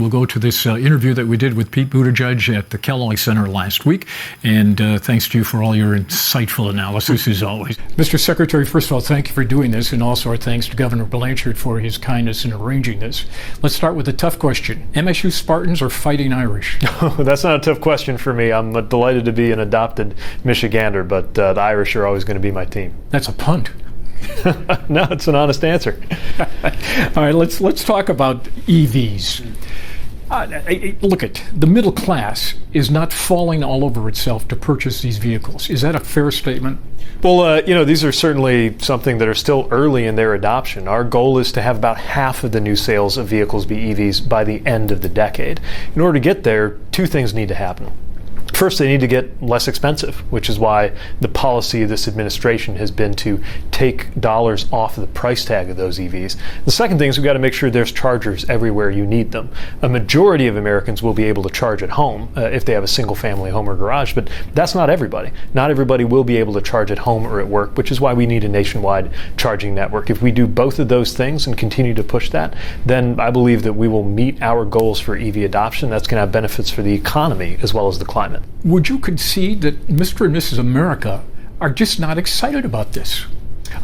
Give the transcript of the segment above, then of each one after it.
We'll go to this interview that we did with Pete Buttigieg at the Kellogg Center last week, and thanks to you for all your insightful analysis as always. Mr. Secretary, first of all, thank you for doing this, and also our thanks to Governor Blanchard for his kindness in arranging this. Let's start with the tough question. MSU Spartans or Fighting Irish? That's not a tough question for me. I'm delighted to be an adopted Michigander, but the Irish are always going to be my team. That's a punt. No, it's an honest answer. All right, let's talk about EVs. Look, the middle class is not falling all over itself to purchase these vehicles. Is that a fair statement? Well, these are certainly something that are still early in their adoption. Our goal is to have about half of the new sales of vehicles be EVs by the end of the decade. In order to get there, two things need to happen. First, they need to get less expensive, which is why the policy of this administration has been to take dollars off of the price tag of those EVs. The second thing is we've got to make sure there's chargers everywhere you need them. A majority of Americans will be able to charge at home if they have a single-family home or garage, but that's not everybody. Not everybody will be able to charge at home or at work, which is why we need a nationwide charging network. If we do both of those things and continue to push that, then I believe that we will meet our goals for EV adoption. That's going to have benefits for the economy as well as the climate. Would you concede that Mr. and Mrs. America are just not excited about this?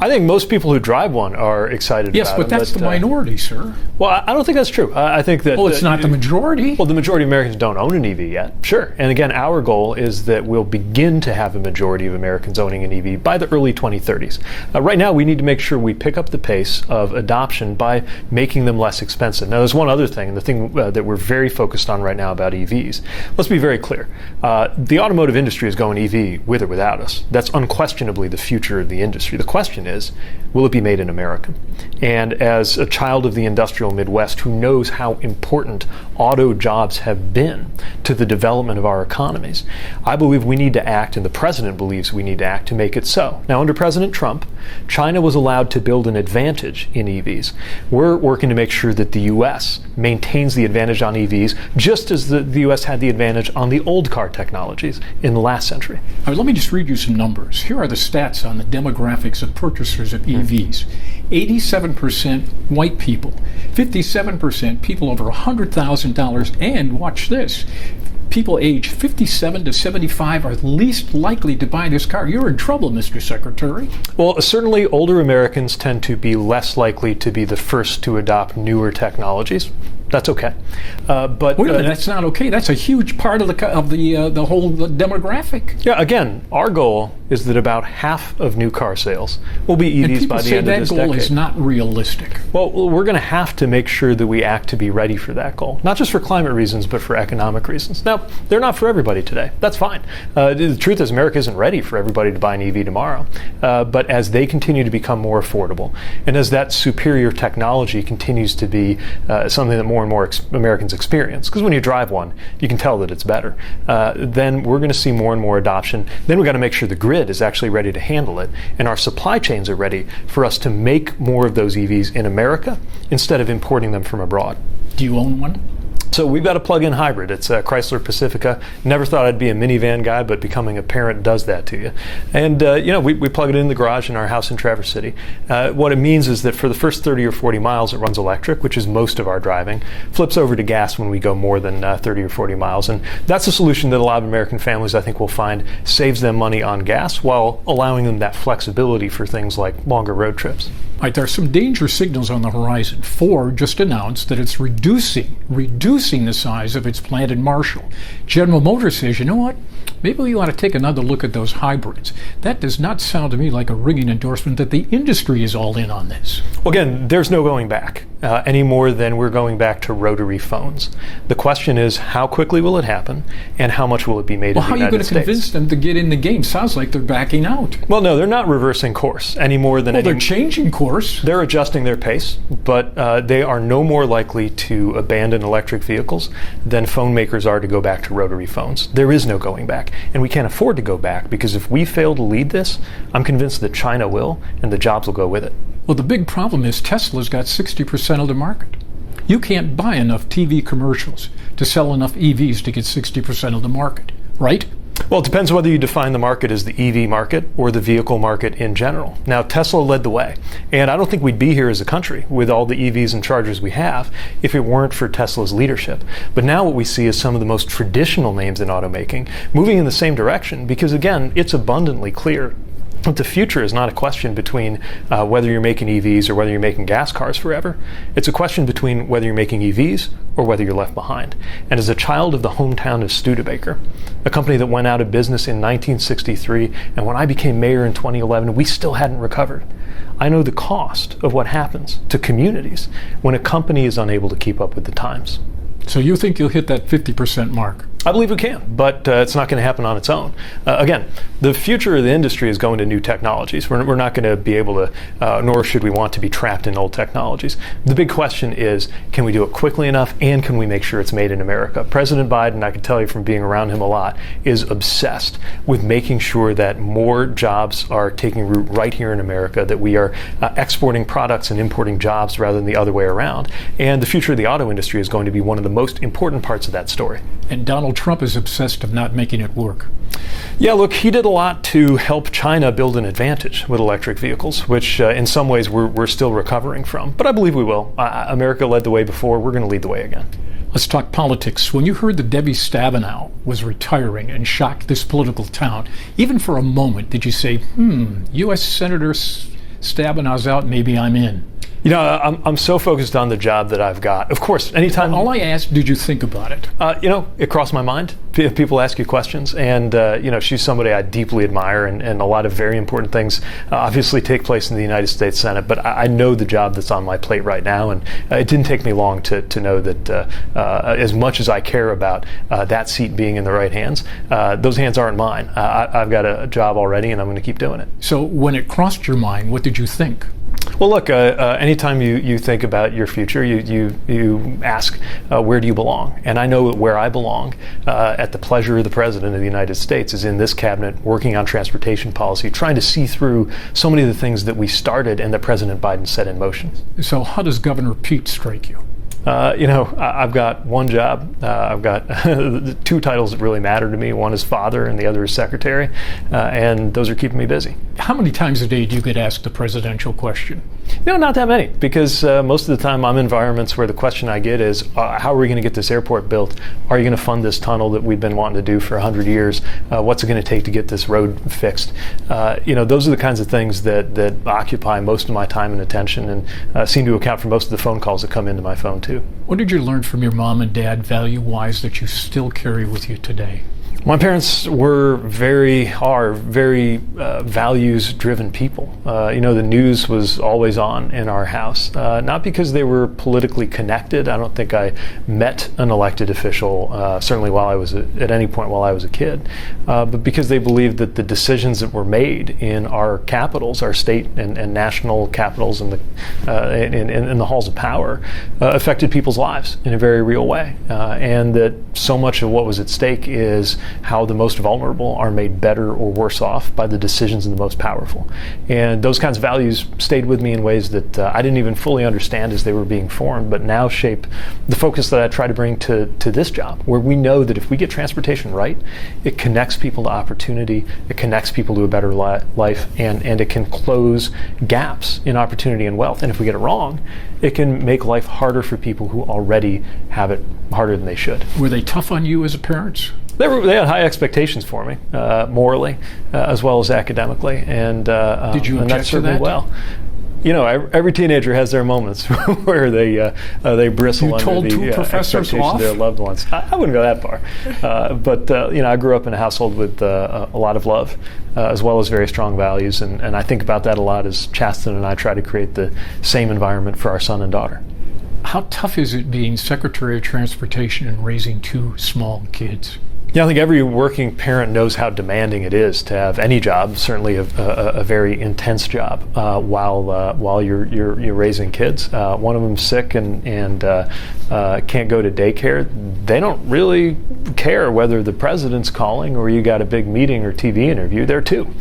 I think most people who drive one are excited about it. Yes, but that's the minority, sir. Well, I don't think that's true. I think that... Well, it's not the majority. Well, the majority of Americans don't own an EV yet. Sure. And again, our goal is that we'll begin to have a majority of Americans owning an EV by the early 2030s. Right now, we need to make sure we pick up the pace of adoption by making them less expensive. Now, there's one other thing, the thing that we're very focused on right now about EVs. Let's be very clear. The automotive industry is going EV with or without us. That's unquestionably the future of the industry. The question is, will it be made in America? And as a child of the industrial Midwest who knows how important auto jobs have been to the development of our economies, I believe we need to act, and the president believes we need to act to make it so. Now, under President Trump, China was allowed to build an advantage in EVs. We're working to make sure that the U.S. maintains the advantage on EVs, just as the U.S. had the advantage on the old car technologies in the last century. All right, let me just read you some numbers. Here are the stats on the demographics of purchasers of EVs. 87% white people, 57% people over $100,000, and watch this, people age 57 to 75 are least likely to buy this car. You're in trouble, Mr. Secretary. Well, certainly older Americans tend to be less likely to be the first to adopt newer technologies. That's okay. But wait a minute, that's not okay. That's a huge part of the whole demographic. Yeah, again, our goal is that about half of new car sales will be EVs by the end of this decade. And people say that goal is not realistic. Well, we're going to have to make sure that we act to be ready for that goal, not just for climate reasons, but for economic reasons. Now, they're not for everybody today. That's fine. The truth is, America isn't ready for everybody to buy an EV tomorrow. But as they continue to become more affordable, and as that superior technology continues to be something that more and more Americans experience, because when you drive one, you can tell that it's better, then we're going to see more and more adoption. Then we've got to make sure the grid is actually ready to handle it, and our supply chains are ready for us to make more of those EVs in America instead of importing them from abroad. Do you own one? So we've got a plug-in hybrid. It's a Chrysler Pacifica. Never thought I'd be a minivan guy, but becoming a parent does that to you. And we plug it in the garage in our house in Traverse City. What it means is that for the first 30 or 40 miles, it runs electric, which is most of our driving. Flips over to gas when we go more than 30 or 40 miles. And that's a solution that a lot of American families, I think, will find saves them money on gas while allowing them that flexibility for things like longer road trips. All right, there are some danger signals on the horizon. Ford just announced that it's reducing the size of its plant in Marshall. General Motors says, you know what? Maybe we ought to take another look at those hybrids. That does not sound to me like a ringing endorsement that the industry is all in on this. Well, again, there's no going back any more than we're going back to rotary phones. The question is, how quickly will it happen, and how much will it be made in the United States? Well, how are you going to convince them to get in the game? Sounds like they're backing out. Well, no, they're not reversing course any more than... Well, they're changing course. They're adjusting their pace, but they are no more likely to abandon electric vehicles than phone makers are to go back to rotary phones. There is no going back, and we can't afford to go back, because if we fail to lead this, I'm convinced that China will, and the jobs will go with it. Well, the big problem is Tesla's got 60% of the market. You can't buy enough TV commercials to sell enough EVs to get 60% of the market, right? Well, it depends whether you define the market as the EV market or the vehicle market in general. Now, Tesla led the way, and I don't think we'd be here as a country with all the EVs and chargers we have if it weren't for Tesla's leadership. But now what we see is some of the most traditional names in automaking moving in the same direction because, again, it's abundantly clear but the future is not a question between whether you're making EVs or whether you're making gas cars forever. It's a question between whether you're making EVs or whether you're left behind. And as a child of the hometown of Studebaker, a company that went out of business in 1963, and when I became mayor in 2011, we still hadn't recovered. I know the cost of what happens to communities when a company is unable to keep up with the times. So you think you'll hit that 50% mark? I believe we can, but it's not going to happen on its own. Again, the future of the industry is going to new technologies. We're not going to be able to, nor should we want to be trapped in old technologies. The big question is, can we do it quickly enough, and can we make sure it's made in America? President Biden, I can tell you from being around him a lot, is obsessed with making sure that more jobs are taking root right here in America, that we are exporting products and importing jobs rather than the other way around. And the future of the auto industry is going to be one of the most important parts of that story. And Donald Trump is obsessed of not making it work. Yeah, look, he did a lot to help China build an advantage with electric vehicles, which in some ways we're still recovering from. But I believe we will. America led the way before. We're going to lead the way again. Let's talk politics. When you heard that Debbie Stabenow was retiring and shocked this political town, even for a moment, did you say, U.S. Senator Stabenow's out, maybe I'm in? You know, I'm so focused on the job that I've got. Of course, anytime. All I asked, did you think about it? It crossed my mind. People ask you questions, and she's somebody I deeply admire, and a lot of very important things obviously take place in the United States Senate. But I know the job that's on my plate right now, and it didn't take me long to know that as much as I care about that seat being in the right hands, those hands aren't mine. I've got a job already, and I'm going to keep doing it. So when it crossed your mind, what did you think? Well, look, anytime you think about your future, you ask, where do you belong? And I know where I belong, at the pleasure of the President of the United States, is in this cabinet working on transportation policy, trying to see through so many of the things that we started and that President Biden set in motion. So how does Governor Pete strike you? I've got one job. I've got the two titles that really matter to me. One is father and the other is secretary. And those are keeping me busy. How many times a day do you get asked the presidential question? Not that many, because most of the time I'm in environments where the question I get is, how are we going to get this airport built? Are you going to fund this tunnel that we've been wanting to do for 100 years? What's it going to take to get this road fixed? Those are the kinds of things that occupy most of my time and attention, and seem to account for most of the phone calls that come into my phone too. What did you learn from your mom and dad value-wise that you still carry with you today? My parents are very values-driven people. The news was always on in our house, not because they were politically connected. I don't think I met an elected official, certainly at any point while I was a kid, but because they believed that the decisions that were made in our capitals, our state and national capitals, and in the halls of power, affected people's lives in a very real way, and that so much of what was at stake is how the most vulnerable are made better or worse off by the decisions of the most powerful. And those kinds of values stayed with me in ways that I didn't even fully understand as they were being formed, but now shape the focus that I try to bring to this job, where we know that if we get transportation right, it connects people to opportunity, it connects people to a better life, and it can close gaps in opportunity and wealth. And if we get it wrong, it can make life harder for people who already have it harder than they should. Were they tough on you as a parent? They had high expectations for me, morally, as well as academically, and did you object to that? Well, every teenager has their moments where they bristle under the expectations of their loved ones. I wouldn't go that far, but I grew up in a household with a lot of love, as well as very strong values, and I think about that a lot as Chasten and I try to create the same environment for our son and daughter. How tough is it being Secretary of Transportation and raising two small kids? Yeah, I think every working parent knows how demanding it is to have any job, certainly a very intense job, while you're raising kids. One of them's sick and can't go to daycare. They don't really care whether the president's calling or you got a big meeting or TV interview. They're too.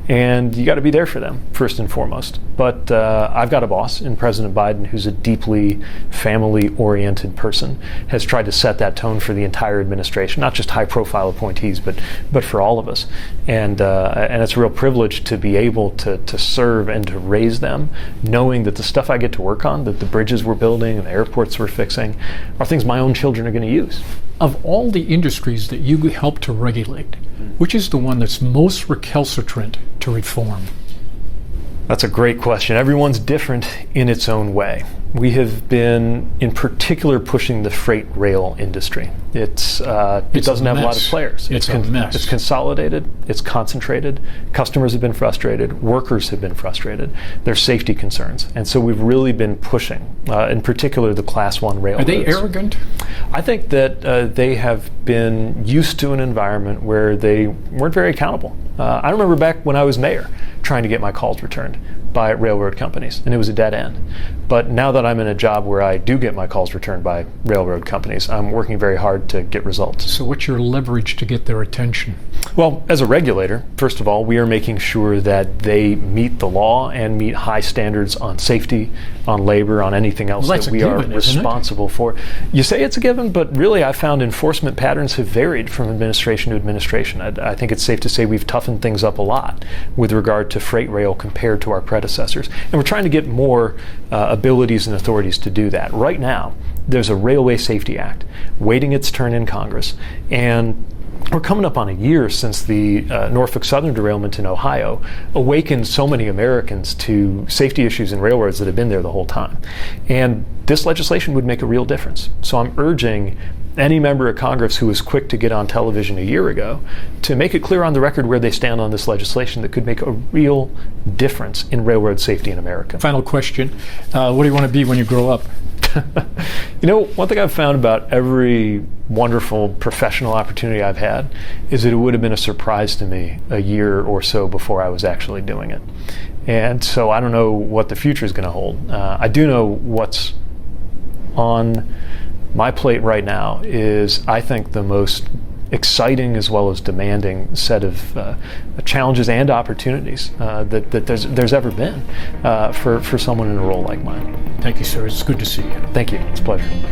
And you got to be there for them, first and foremost. But I've got a boss in President Biden who's a deeply family-oriented person, has tried to set that tone for the entire administration, not just high-profile profile appointees, but for all of us. And it's a real privilege to be able to serve and to raise them, knowing that the stuff I get to work on, that the bridges we're building and the airports we're fixing, are things my own children are going to use. Of all the industries that you help to regulate, which is the one that's most recalcitrant to reform? That's a great question. Everyone's different in its own way. We have been, in particular, pushing the freight rail industry. It doesn't have a lot of players. It's a mess. It's consolidated. It's concentrated. Customers have been frustrated. Workers have been frustrated. There's safety concerns. And so we've really been pushing, in particular, the Class 1 railroads. Are they arrogant? I think that they have been used to an environment where they weren't very accountable. I remember back when I was mayor trying to get my calls returned by railroad companies, and it was a dead end. But now that I'm in a job where I do get my calls returned by railroad companies, I'm working very hard to get results. So what's your leverage to get their attention? Well, as a regulator, first of all, we are making sure that they meet the law and meet high standards on safety, on labor, on anything else that we are responsible for. You say it's a given, but really I found enforcement patterns have varied from administration to administration. I think it's safe to say we've toughened things up a lot with regard to freight rail compared to our predecessors. And we're trying to get more abilities and authorities to do that. Right now, there's a Railway Safety Act waiting its turn in Congress, and we're coming up on a year since the Norfolk Southern derailment in Ohio awakened so many Americans to safety issues in railroads that have been there the whole time. And this legislation would make a real difference. So I'm urging any member of Congress who was quick to get on television a year ago to make it clear on the record where they stand on this legislation that could make a real difference in railroad safety in America. Final question. What do you want to be when you grow up? You know, one thing I've found about every wonderful professional opportunity I've had is that it would have been a surprise to me a year or so before I was actually doing it. And so I don't know what the future is going to hold. I do know what's on my plate right now is, I think, the most exciting as well as demanding set of challenges and opportunities that there's ever been for someone in a role like mine. Thank you, sir. It's good to see you. Thank you. It's a pleasure.